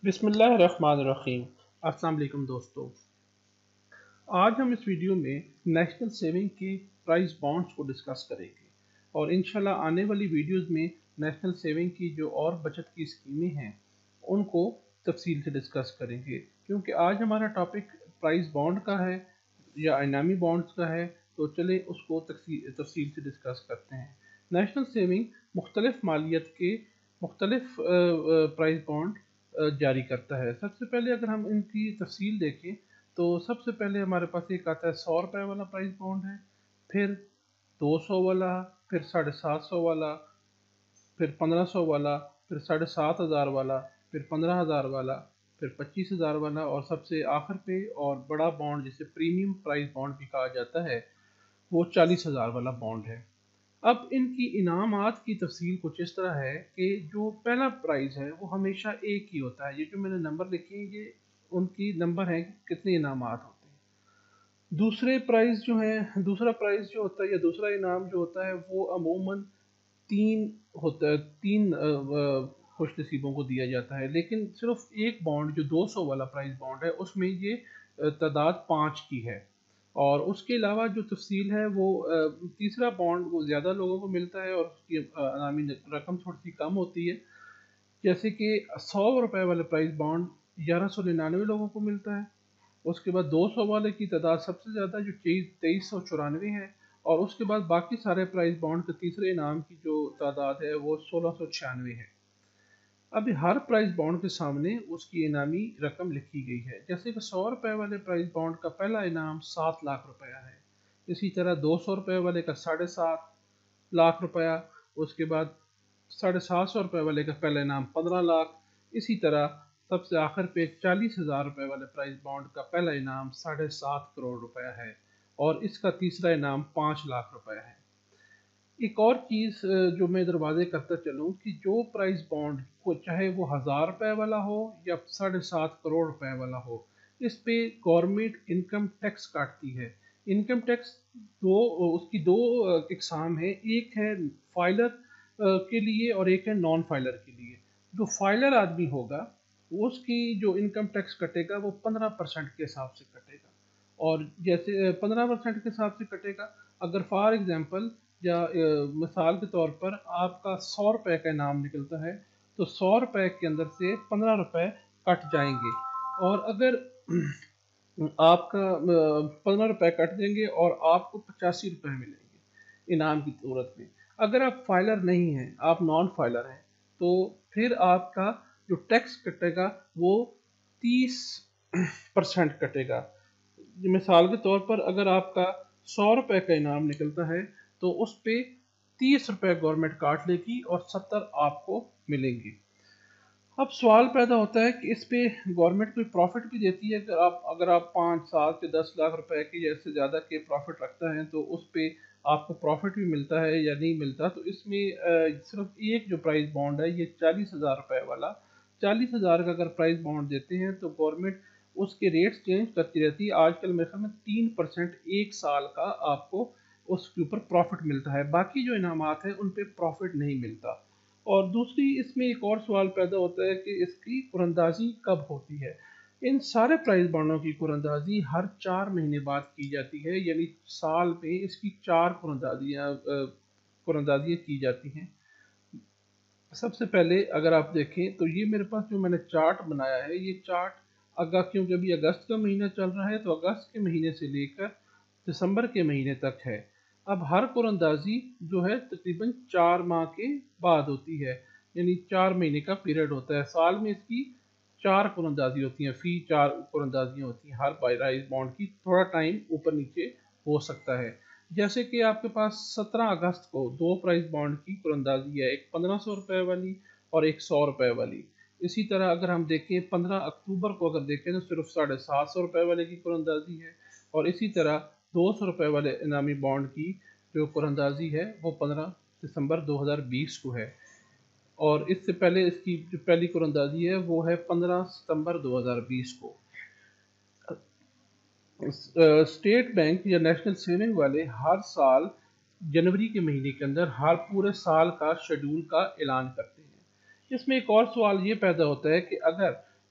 بسم اللہ الرحمن الرحیم۔ السلام علیکم دوستو، آج ہم اس ویڈیو میں نیشنل سیونگ کے پرائز بانڈز کو ڈسکس کریں گے اور انشاءاللہ آنے والی ویڈیوز میں نیشنل سیونگ کی جو اور بچت کی اسکیمیں ہیں ان کو تفصیل سے ڈسکس کریں گے، کیونکہ آج ہمارا ٹاپک پرائز بانڈ کا ہے یا انعامی بانڈز کا ہے، تو چلیں اس کو تفصیل سے ڈسکس کرتے ہیں۔ نیشنل سیونگ مختلف مالیت کے مختلف پرائز بانڈ جاری کرتا ہے۔ سب سے پہلے اگر ہم ان کی تفصیل دیکھیں تو سب سے پہلے ہمارے پاس ایک آتا ہے 100 روپے والا پرائز بانڈ ہے، پھر 200 والا، پھر 750 والا، پھر 1500 والا، پھر 7500 والا، پھر 15000 والا، پھر 25000 والا، اور سب سے آخر پہ اور بڑا بانڈ جسے پریمیم پرائز بانڈ بھی کہا جاتا ہے وہ 40000 والا بانڈ ہے۔ اب ان کی انعامات کی تفصیل کچھ اس طرح ہے کہ جو پہلا پرائز ہے وہ ہمیشہ ایک ہی ہوتا ہے، یہ جو میں نے نمبر لکھے ہیں یہ ان کی نمبر ہیں کہ کتنے انعامات ہوتے ہیں۔ دوسرا پرائز جو ہوتا ہے یا دوسرا انعام جو ہوتا ہے وہ عموماً تین ہوتا ہے، تین خوش نصیبوں کو دیا جاتا ہے، لیکن صرف ایک بانڈ جو 200 والا پرائز بانڈ ہے اس میں یہ تعداد 5 کی ہے، اور اس کے علاوہ جو تفصیل ہے وہ تیسرا بانڈ وہ زیادہ لوگوں کو ملتا ہے اور اس کی انعامی رقم تھوڑی سی کم ہوتی ہے، جیسے کہ 100 روپے والے پرائز بانڈ 1199 لوگوں کو ملتا ہے۔ اس کے بعد 200 والے کی تعداد سب سے زیادہ جو 2394 ہے، اور اس کے بعد باقی سارے پرائز بانڈ کے تیسرے انعام کی جو تعداد ہے وہ 1696 ہے۔ اب ہر پرائز بانڈ کے سامنے اس کی انعامی رقم لکھی گئی ہے، جیسے کہ 100 روپے والے پرائز بانڈ کا پہلا انعام 7 لاکھ روپیہ ہے، اسی طرح 200 روپے والے کا 7.5 لاکھ روپیہ، اس کے بعد 750 روپے والے کا پہلا انعام 15 لاکھ، اسی طرح سب سے آخر پہ 40,000 روپے والے پرائز بانڈ کا پہلا انعام 7.5 کروڑ روپیہ ہے، اور اس کا تیسرا انعام 5 لاکھ روپیہ ہے۔ ایک اور چیز جو میں دروازے کرتا چلوں کہ جو پرائز بانڈ کو چاہے وہ 1000 روپے والا ہو یا 7.5 کروڑ روپے والا ہو، اس پہ گورنمنٹ انکم ٹیکس کاٹتی ہے۔ انکم ٹیکس اس کی دو اقسام ہیں، ایک ہے فائلر کے لیے اور ایک ہے نان فائلر کے لیے۔ جو فائلر آدمی ہوگا اس کی جو انکم ٹیکس کٹے گا وہ 15% کے حساب سے کٹے گا، اور جیسے 15% کے حساب سے کٹے گا، اگر فار ایگزامپل یا مثال کے طور پر آپ کا 100 روپے کا انعام نکلتا ہے تو 100 روپے کے اندر سے 15 روپے کٹ جائیں گے، اور اگر آپ کا 15 روپے کٹ دیں گے اور آپ کو 85 روپے ملیں گے انعام کی صورت میں۔ اگر آپ فائلر نہیں ہیں، آپ نان فائلر ہیں، تو پھر آپ کا جو ٹیکس کٹے گا وہ 30% کٹے گا۔ مثال کے طور پر اگر آپ کا 100 روپے کا انعام نکلتا ہے تو اس پہ 30 روپے گورنمنٹ کاٹ لے گی اور 70 آپ کو ملیں گے۔ اب سوال پیدا ہوتا ہے کہ اس پہ گورنمنٹ کوئی پروفٹ بھی دیتی ہے کہ اگر آپ 5 7 یا 10 لاکھ روپے کی یا اس سے زیادہ کے پروفٹ رکھتا ہے تو اس پہ آپ کو پروفٹ بھی ملتا ہے یا نہیں ملتا؟ تو اس میں صرف ایک جو پرائز بانڈ ہے یہ 40,000 روپے والا، 40,000 کا اگر پرائز بانڈ دیتے ہیں تو گورنمنٹ اس کے ریٹس چینج کرتی رہتی ہے۔ آج کل میرے خیال میں 3% ایک سال کا آپ کو اس کے اوپر پروفٹ ملتا ہے، باقی جو انعامات ہیں ان پہ پروفٹ نہیں ملتا۔ اور دوسری اس میں ایک اور سوال پیدا ہوتا ہے کہ اس کی قرندازی کب ہوتی ہے؟ ان سارے پرائز بانڈوں کی قرندازی ہر 4 مہینے بعد کی جاتی ہے، یعنی سال میں اس کی 4 قرندازیاں کی جاتی ہیں۔ سب سے پہلے اگر آپ دیکھیں تو یہ میرے پاس جو میں نے چارٹ بنایا ہے، یہ چارٹ کیونکہ ابھی اگست کا مہینہ چل رہا ہے تو اگست کے مہینے سے لے کر دسمبر کے مہینے تک ہے۔ اب ہر قرندازی جو ہے تقریباً 4 ماہ کے بعد ہوتی ہے، یعنی 4 مہینے کا پیریڈ ہوتا ہے۔ سال میں اس کی 4 قرندازی ہوتی ہیں، فی 4 قرندازیاں ہوتی ہیں ہر پرائز بانڈ کی، تھوڑا ٹائم اوپر نیچے ہو سکتا ہے۔ جیسے کہ آپ کے پاس 17 اگست کو 2 پرائز بانڈ کی قرندازی ہے، ایک 1500 روپے والی اور ایک 100 روپے والی۔ اسی طرح اگر ہم دیکھیں 15 اکتوبر کو اگر دیکھیں تو صرف 750 روپے والے کی قرندازی ہے، اور اسی طرح 200 روپے والے انعامی بانڈ کی جو قرندازی ہے وہ 15 دسمبر 2020 کو ہے، اور اس سے پہلے اس کی جو پہلی قرندازی ہے وہ ہے 15 ستمبر 2020 کو۔ اسٹیٹ بینک یا نیشنل سیونگ والے ہر سال جنوری کے مہینے کے اندر ہر پورے سال کا شیڈول کا اعلان کرتے ہیں۔ اس میں ایک اور سوال یہ پیدا ہوتا ہے کہ اگر